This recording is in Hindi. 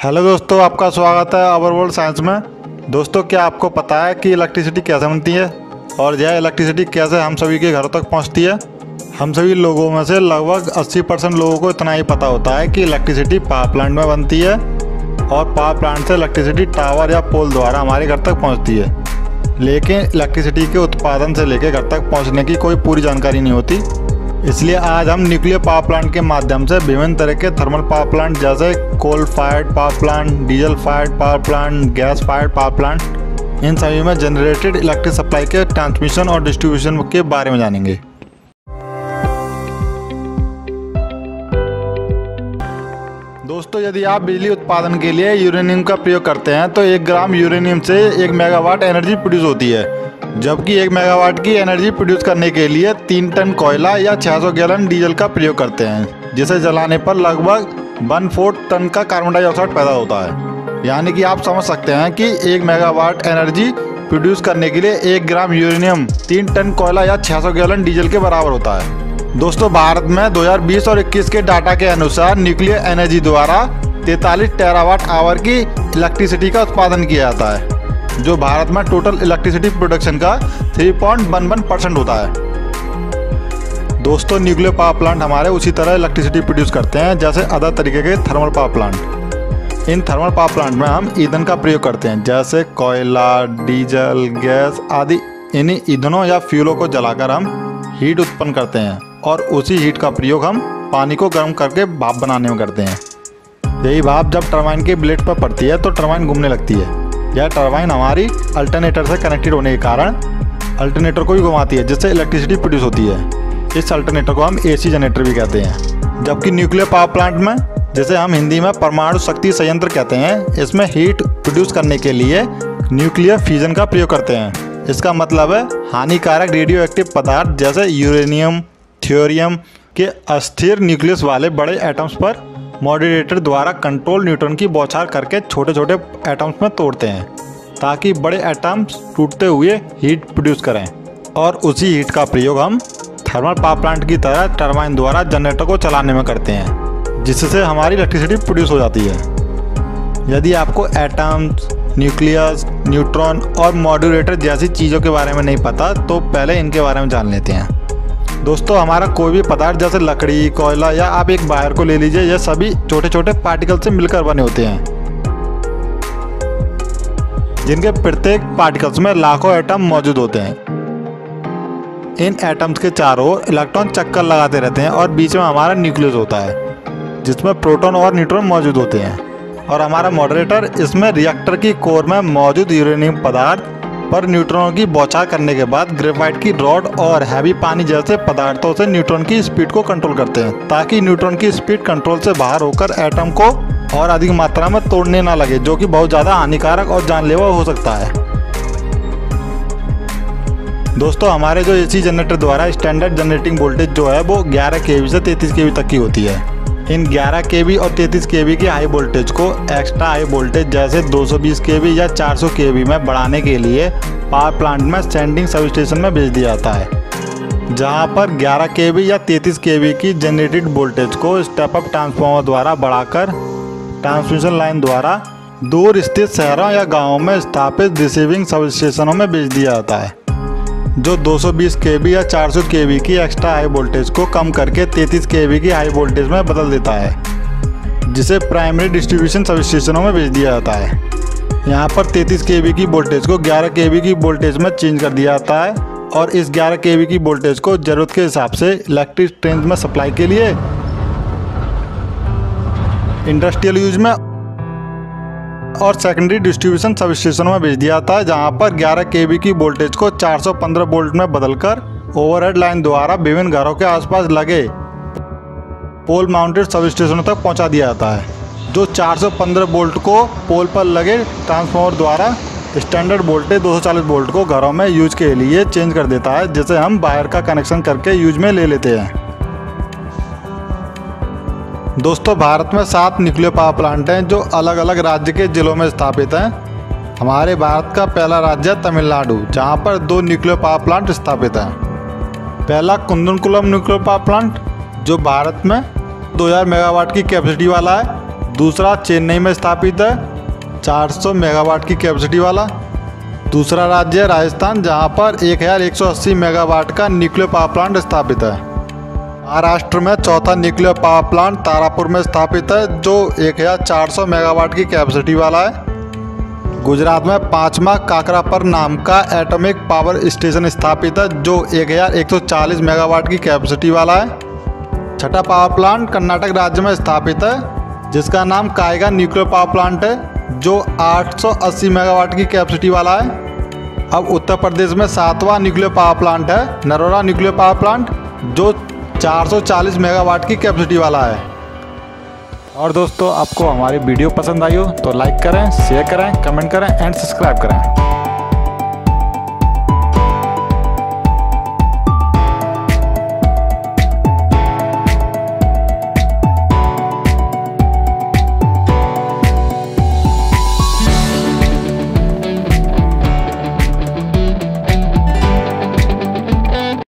हेलो दोस्तों, आपका स्वागत है आवर वर्ल्ड साइंस में। दोस्तों, क्या आपको पता है कि इलेक्ट्रिसिटी कैसे बनती है और यह इलेक्ट्रिसिटी कैसे हम सभी के घरों तक पहुंचती है? हम सभी लोगों में से लगभग 80% लोगों को इतना ही पता होता है कि इलेक्ट्रिसिटी पावर प्लांट में बनती है और पावर प्लांट से इलेक्ट्रिसिटी टावर या पोल द्वारा हमारे घर तक पहुँचती है। लेकिन इलेक्ट्रिसिटी के उत्पादन से लेकर घर तक पहुँचने की कोई पूरी जानकारी नहीं होती। इसलिए आज हम न्यूक्लियर पावर प्लांट के माध्यम से विभिन्न तरह के थर्मल पावर प्लांट जैसे coal fired power plant, diesel fired power plant, gas fired power plant, इन सभी में जनरेटेड इलेक्ट्रिक सप्लाई के ट्रांसमिशन और डिस्ट्रीब्यूशन के बारे में जानेंगे। दोस्तों, यदि आप बिजली उत्पादन के लिए यूरेनियम का प्रयोग करते हैं तो 1 ग्राम यूरेनियम से 1 मेगावाट एनर्जी प्रोड्यूस होती है, जबकि 1 मेगावाट की एनर्जी प्रोड्यूस करने के लिए 3 टन कोयला या 600 गैलन डीजल का प्रयोग करते हैं, जिसे जलाने पर लगभग 1/4 टन का कार्बन डाइऑक्साइड पैदा होता है। यानी कि आप समझ सकते हैं कि 1 मेगावाट एनर्जी प्रोड्यूस करने के लिए 1 ग्राम यूरेनियम 3 टन कोयला या 600 गैलन डीजल के बराबर होता है। दोस्तों, भारत में 2020 और 21 के डाटा के अनुसार न्यूक्लियर एनर्जी द्वारा 43 टेरावाट आवर की इलेक्ट्रिसिटी का उत्पादन किया जाता है, जो भारत में टोटल इलेक्ट्रिसिटी प्रोडक्शन का 3.11% होता है। दोस्तों, न्यूक्लियर पावर प्लांट हमारे उसी तरह इलेक्ट्रिसिटी प्रोड्यूस करते हैं जैसे अदर तरीके के thermal power plant. In thermal power plant में हम ईंधन का प्रयोग करते हैं, जैसे कोयला, डीजल, गैस आदि। इन्हीं ईंधनों या फ्यूलों को जलाकर हम हीट उत्पन्न करते हैं और उसी हीट का प्रयोग हम पानी को गर्म करके भाप बनाने में करते हैं। यही भाप जब टरबाइन के ब्लेड पर पड़ती है तो टरबाइन घूमने लगती है। यह टरबाइन हमारी अल्टरनेटर से कनेक्टेड होने के कारण अल्टरनेटर को भी घुमाती है, जिससे इलेक्ट्रिसिटी प्रोड्यूस होती है। इस अल्टरनेटर को हम एसी जनरेटर भी कहते हैं। जबकि न्यूक्लियर पावर प्लांट में, जिसे हम हिंदी में परमाणु शक्ति संयंत्र कहते हैं, इसमें हीट प्रोड्यूस करने के लिए न्यूक्लियर फ्यूजन का प्रयोग करते हैं। इसका मतलब है हानिकारक रेडियो एक्टिव पदार्थ जैसे यूरेनियम, थ्योरियम के अस्थिर न्यूक्लियस वाले बड़े एटम्स पर मॉडरेटर द्वारा कंट्रोल न्यूट्रॉन की बौछार करके छोटे छोटे एटम्स में तोड़ते हैं, ताकि बड़े एटम्स टूटते हुए हीट प्रोड्यूस करें। और उसी हीट का प्रयोग हम थर्मल पावर प्लांट की तरह टरबाइन द्वारा जनरेटर को चलाने में करते हैं, जिससे हमारी इलेक्ट्रिसिटी प्रोड्यूस हो जाती है। यदि आपको एटम्स, न्यूक्लियस, न्यूट्रॉन और मॉड्यूलेटर जैसी चीज़ों के बारे में नहीं पता, तो पहले इनके बारे में जान लेते हैं। दोस्तों, हमारा कोई भी पदार्थ जैसे लकड़ी, कोयला या आप एक वायर को ले लीजिए, यह सभी छोटे छोटे पार्टिकल से मिलकर बने होते हैं, जिनके प्रत्येक पार्टिकल्स में लाखों एटम मौजूद होते हैं। इन एटम्स के चारों ओर इलेक्ट्रॉन चक्कर लगाते रहते हैं और बीच में हमारा न्यूक्लियस होता है, जिसमें प्रोटॉन और न्यूट्रॉन मौजूद होते हैं। और हमारा मॉडरेटर इसमें रिएक्टर की कोर में मौजूद यूरेनियम पदार्थ पर न्यूट्रॉनों की बौछार करने के बाद ग्रेफाइट की रॉड और हैवी पानी जैसे पदार्थों से न्यूट्रॉन की स्पीड को कंट्रोल करते हैं, ताकि न्यूट्रॉन की स्पीड कंट्रोल से बाहर होकर एटम को और अधिक मात्रा में तोड़ने ना लगे, जो कि बहुत ज़्यादा हानिकारक और जानलेवा हो सकता है। दोस्तों, हमारे जो एसी जनरेटर द्वारा स्टैंडर्ड जनरेटिंग वोल्टेज जो है वो 11 kV से 33 kV तक की होती है। इन 11 kV और 33 kV की हाई वोल्टेज को एक्स्ट्रा हाई वोल्टेज जैसे 220 kV या 400 kV में बढ़ाने के लिए पावर प्लांट में सेंडिंग सब स्टेशन में भेज दिया जाता है, जहां पर 11 kV या 33 kV की जनरेटेड वोल्टेज को स्टेप अप ट्रांसफार्मर द्वारा बढ़ाकर ट्रांसमिशन लाइन द्वारा दूर स्थित शहरों या गाँवों में स्थापित रिसीविंग सब स्टेशनों में भेज दिया जाता है, जो 220 kV या 400 kV की एक्स्ट्रा हाई वोल्टेज को कम करके 33 kV की हाई वोल्टेज में बदल देता है, जिसे प्राइमरी डिस्ट्रीब्यूशन सब स्टेशनों में भेज दिया जाता है। यहाँ पर 33 kV की वोल्टेज को 11 kV की वोल्टेज में चेंज कर दिया जाता है और इस 11 kV की वोल्टेज को ज़रूरत के हिसाब से इलेक्ट्रिक ट्रेन में सप्लाई के लिए, इंडस्ट्रियल यूज में और सेकेंडरी डिस्ट्रीब्यूशन सब स्टेशनों में भेज दिया जाता है, जहां पर 11 kV की वोल्टेज को 415 वोल्ट में बदलकर ओवरहेड लाइन द्वारा विभिन्न घरों के आसपास लगे पोल माउंटेड सब स्टेशनों तक पहुंचा दिया जाता है, जो 415 वोल्ट को पोल पर लगे ट्रांसफार्मर द्वारा स्टैंडर्ड वोल्टेज 240 वोल्ट को घरों में यूज के लिए चेंज कर देता है, जिसे हम वायर का कनेक्शन करके यूज में ले लेते हैं। दोस्तों, भारत में 7 न्यूक्लियर पावर प्लांट हैं जो अलग अलग राज्य के जिलों में स्थापित हैं। हमारे भारत का पहला राज्य है तमिलनाडु, जहां पर 2 न्यूक्लियर पावर प्लांट स्थापित हैं। पहला कुंदनकुलम न्यूक्लियर पावर प्लांट, जो भारत में 2000 मेगावाट की कैपेसिटी वाला है, दूसरा चेन्नई में स्थापित है 400 मेगावाट की कैपेसिटी वाला। दूसरा राज्य है राजस्थान, जहां पर 1180 मेगावाट का न्यूक्लियर पावर प्लांट स्थापित है। महाराष्ट्र में चौथा न्यूक्लियर पावर प्लांट तारापुर में स्थापित है, जो 1400 मेगावाट की कैपेसिटी वाला है। गुजरात में पांचवा काकरापर नाम का एटॉमिक पावर स्टेशन स्थापित है, जो 1140 मेगावाट की कैपेसिटी वाला है। छठा पावर प्लांट कर्नाटक राज्य में स्थापित है, जिसका नाम कायगा न्यूक्लियर पावर प्लांट है, जो 880 मेगावाट की कैपेसिटी वाला है। अब उत्तर प्रदेश में सातवां न्यूक्लियर पावर प्लांट है नरोरा न्यूक्लियर पावर प्लांट, जो 440 मेगावाट की कैपेसिटी वाला है। और दोस्तों, आपको हमारी वीडियो पसंद आई हो तो लाइक करें, शेयर करें, कमेंट करें एंड सब्सक्राइब करें।